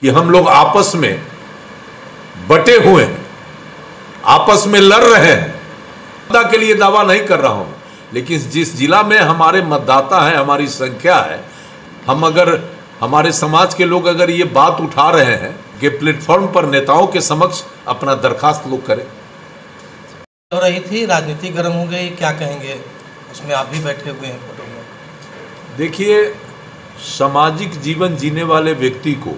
कि हम लोग आपस में बटे हुए हैं, आपस में लड़ रहे हैं। मतदाता के लिए दावा नहीं कर रहा हूं, लेकिन जिस जिला में हमारे मतदाता हैं, हमारी संख्या है, हम अगर हमारे समाज के लोग अगर ये बात उठा रहे हैं कि प्लेटफॉर्म पर नेताओं के समक्ष अपना दरखास्त लोग करें। हो रही थी, राजनीति गर्म हो गई, क्या कहेंगे? उसमें आप भी बैठे हुए हैं फोटो में। देखिए, सामाजिक जीवन जीने वाले व्यक्ति को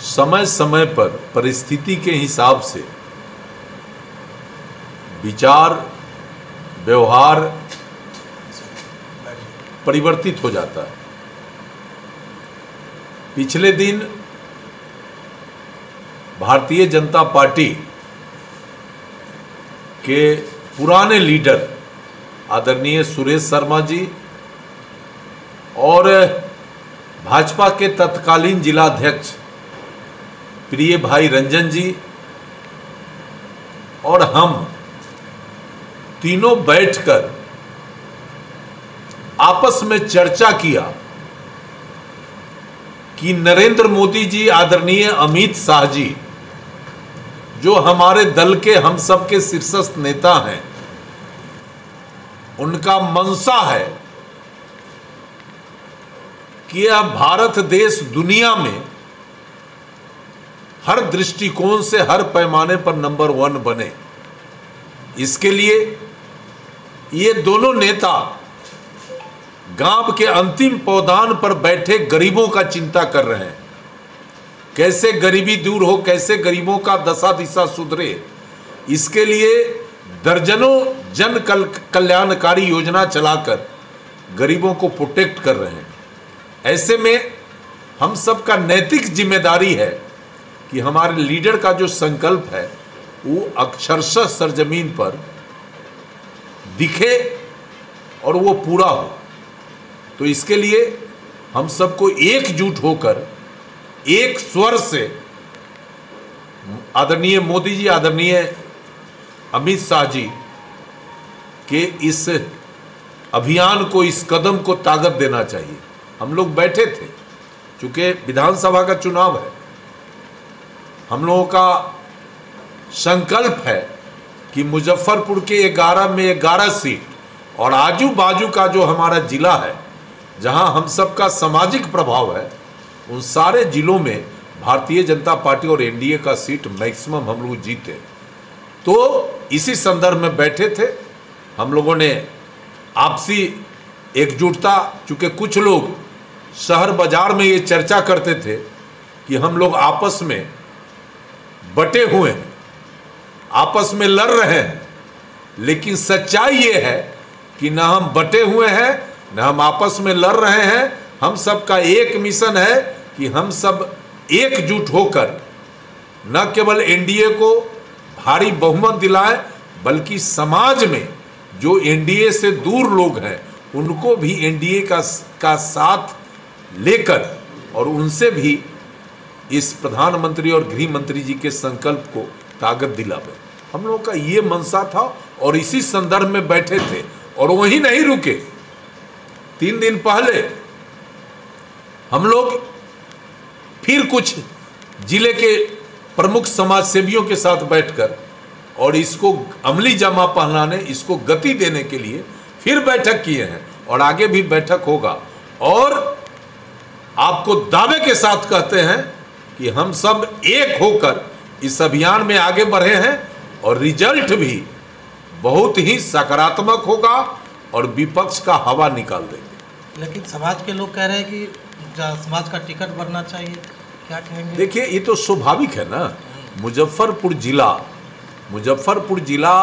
समय समय पर परिस्थिति के हिसाब से विचार व्यवहार परिवर्तित हो जाता है। पिछले दिन भारतीय जनता पार्टी के पुराने लीडर आदरणीय सुरेश शर्मा जी और भाजपा के तत्कालीन जिलाध्यक्ष प्रिय भाई रंजन जी और हम तीनों बैठकर आपस में चर्चा किया कि नरेंद्र मोदी जी, आदरणीय अमित शाह जी, जो हमारे दल के हम सब के शीर्षस्थ नेता हैं, उनका मंशा है कि यह भारत देश दुनिया में हर दृष्टिकोण से, हर पैमाने पर नंबर 1 बने। इसके लिए ये दोनों नेता गांव के अंतिम पौधान पर बैठे गरीबों का चिंता कर रहे हैं। कैसे गरीबी दूर हो, कैसे गरीबों का दशा दिशा सुधरे, इसके लिए दर्जनों जन कल्याणकारी योजना चलाकर गरीबों को प्रोटेक्ट कर रहे हैं। ऐसे में हम सब का नैतिक जिम्मेदारी है कि हमारे लीडर का जो संकल्प है वो अक्षरशः सरजमीन पर दिखे और वो पूरा हो। तो इसके लिए हम सबको एकजुट होकर एक स्वर से आदरणीय मोदी जी, आदरणीय अमित शाह जी के इस अभियान को, इस कदम को ताकत देना चाहिए। हम लोग बैठे थे, चूंकि विधानसभा का चुनाव है, हम लोगों का संकल्प है कि मुजफ्फरपुर के 11 में 11 सीट और आजू बाजू का जो हमारा जिला है, जहां हम सब का सामाजिक प्रभाव है, उन सारे जिलों में भारतीय जनता पार्टी और एनडीए का सीट मैक्सिमम हम लोग जीते। तो इसी संदर्भ में बैठे थे हम लोगों ने। आपसी एकजुटता, चूंकि कुछ लोग शहर बाजार में ये चर्चा करते थे कि हम लोग आपस में बटे हुए हैं, आपस में लड़ रहे हैं, लेकिन सच्चाई ये है कि ना हम बटे हुए हैं, ना हम आपस में लड़ रहे हैं। हम सब का एक मिशन है कि हम सब एकजुट होकर न केवल एनडीए को भारी बहुमत दिलाएं, बल्कि समाज में जो एनडीए से दूर लोग हैं उनको भी एनडीए का साथ लेकर और उनसे भी इस प्रधानमंत्री और गृह मंत्री जी के संकल्प को ताकत दिलावे। हम लोगों का ये मंशा था और इसी संदर्भ में बैठे थे। और वहीं नहीं रुके, 3 दिन पहले हम लोग फिर कुछ जिले के प्रमुख समाज सेवियों के साथ बैठकर और इसको अमली जामा पहनाने, इसको गति देने के लिए फिर बैठक किए हैं और आगे भी बैठक होगा। और आपको दावे के साथ कहते हैं कि हम सब एक होकर इस अभियान में आगे बढ़े हैं और रिजल्ट भी बहुत ही सकारात्मक होगा और विपक्ष का हवा निकाल देंगे। लेकिन समाज के लोग कह रहे हैं कि समाज का टिकट बनना चाहिए, क्या कहेंगे? देखिए, ये तो स्वाभाविक है ना। मुजफ्फरपुर जिला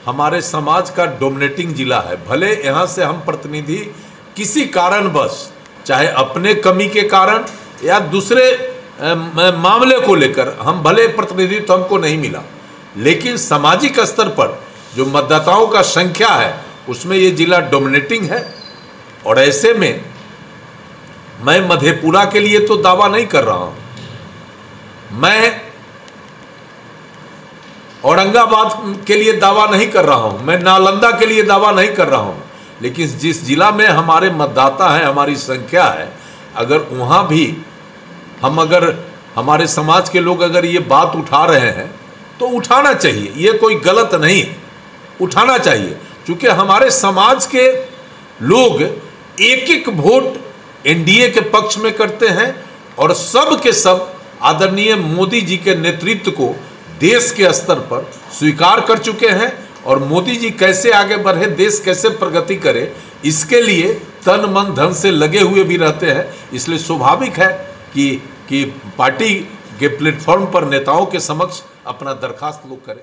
हमारे समाज का डोमिनेटिंग जिला है। भले यहाँ से हम प्रतिनिधि किसी कारणवश, चाहे अपने कमी के कारण या दूसरे मामले को लेकर, हम भले प्रतिनिधित्व हमको नहीं मिला, लेकिन सामाजिक स्तर पर जो मतदाताओं का संख्या है उसमें ये जिला डोमिनेटिंग है। और ऐसे में मैं मधेपुरा के लिए तो दावा नहीं कर रहा हूं, मैं औरंगाबाद के लिए दावा नहीं कर रहा हूं, मैं नालंदा के लिए दावा नहीं कर रहा हूं, लेकिन जिस जिला में हमारे मतदाता हैं, हमारी संख्या है, अगर वहां भी हम अगर हमारे समाज के लोग अगर ये बात उठा रहे हैं तो उठाना चाहिए, ये कोई गलत नहीं है, उठाना चाहिए। क्योंकि हमारे समाज के लोग एक एक वोट एनडीए के पक्ष में करते हैं और सब के सब आदरणीय मोदी जी के नेतृत्व को देश के स्तर पर स्वीकार कर चुके हैं और मोदी जी कैसे आगे बढ़े, देश कैसे प्रगति करे, इसके लिए तन मन धन से लगे हुए भी रहते हैं। इसलिए स्वाभाविक है कि पार्टी के प्लेटफॉर्म पर नेताओं के समक्ष अपना दरखास्त लोग करें।